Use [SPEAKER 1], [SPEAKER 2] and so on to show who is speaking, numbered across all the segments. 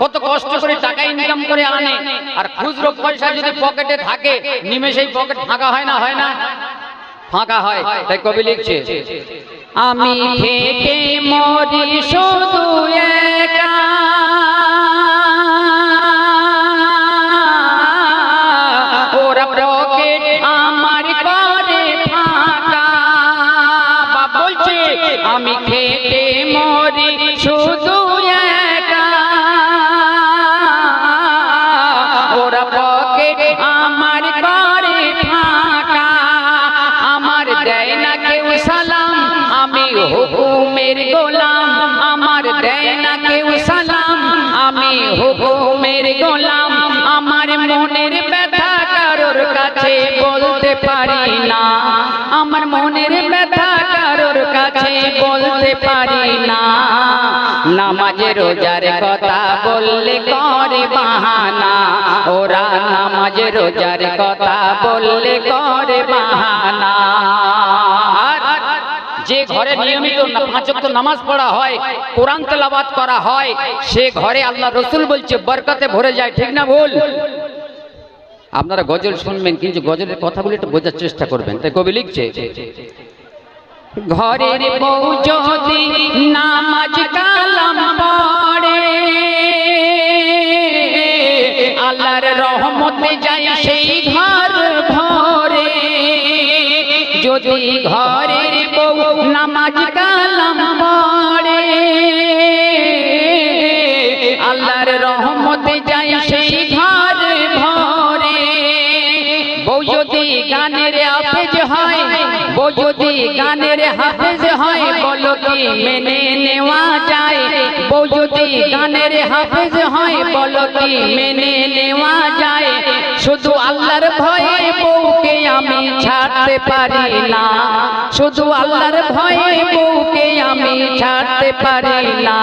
[SPEAKER 1] কত কষ্ট করে টাকা ইনকাম করে আনে, আর খুচরো পয়সা যদি পকেটে থাকে নিমেষেই পকেট ফাঁকা হয় না? হয় না? ফাঁকা হয়। তাই কবি লিখছে, আমি খেটে মরি শুধু একা, ওরা পকেট আমার করে ফাঁকা। বাপ বলছে আমি খেটে মরি শুধু একা, ওরা পকেট আমার করে ফাঁকা। আমার দেয় না কেউ সালাম, আমি হুকুমের গোলাম। আমার দেয় না কেউ সালাম, আমি হুকুমের গোলাম। আমার মনের ব্যথা কারোর কাছে বলতে পারি না, আমার মনের ব্যথা কারোর কাছে বলতে পারি না। নামাজে রোজার কথা বললে করে বাহানা, ওরা নামাজে রোজার কথা বললে করে বাহানা। যে ঘরে নিয়মিত 5 ওয়াক্ত নামাজ পড়া হয়, কোরআন তেলাওয়াত করা হয়, সে ঘরে আল্লাহ রসুল বলছে বরকতে ভরে যায়। ঠিক না ভুল? আপনারা গজল শুনবেন, কিন্তু গজলের কথাগুলো একটু বোঝার চেষ্টা করবেন। তাই কবি লিখছে, ঘরের বউ যদি নামাজ কালাম পড়ে, আল্লাহর রহমতে যায় সেই ঘর ভরে। যদি ঘরের বউ নামাজ কালাম পড়ে, আল্লাহর রহমতে যায় সেই ঘর ভরে। বউ যদি গানের হাফেজ হয়, বউ যদি গানের হাফেজ হয়, বলো কি মেনে নেওয়া যায়? বউ যদি গানের হাফেজ হয়, বলো কি মেনে নেওয়া যায়? শুধু আল্লাহর ভয়ে বউকে আমি ছাড়তে পারি না, শুধু আল্লাহর ভয়ে বউকে আমি ছাড়তে পারি না।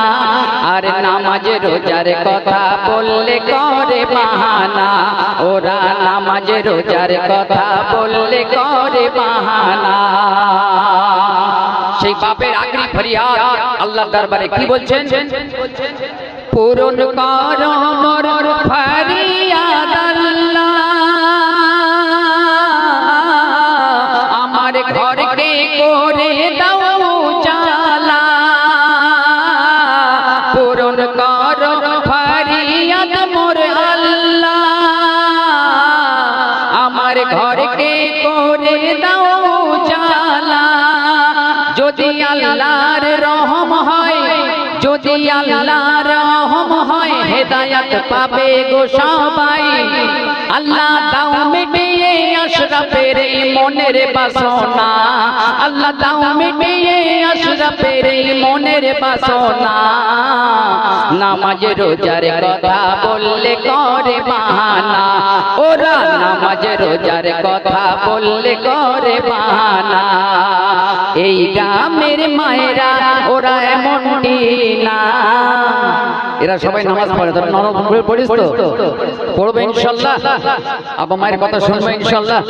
[SPEAKER 1] আর নামাজ রোজার কথা বললে করে বাহানা, ওরা নামাজ রোজার কথা বললে করে বাহানা। সেই বাপের আখরি ফরিয়াদ আল্লাহর দরবারে কি বলছেন? পূরণ করো মোর ফরিয়াদ আল্লাহ, আমার ঘরকে করে দাও উজালা। পূরণ করো ফরিয়াদ মোর আল্লাহ, আমার ঘরকে করে দাও উজালা। যদি আল্লাহর রহম হয়, যদি আল্লাহর রহম হয়, হেদায়েত পাবে গো সবাই। আল্লাহ দাও মিটিয়ে আশরাফের মনের বাসনা, আল্লাহ দাও মিটিয়ে আশরাফের মনের বাসনা। নামাজ রোজার কথা বললে করে বাহানা, ওরা নামাজ রোজার কথা বললে করে বাহানা। এই গ্রামের মায়েরা ওরা এমনটি না, এরা সবাই নামাজ পড়ে। তবে নরম পড়িস তো, পড়বে ইনশাআল্লাহ। আব্বা মায়ের কথা শুনবে ইনশাআল্লাহ।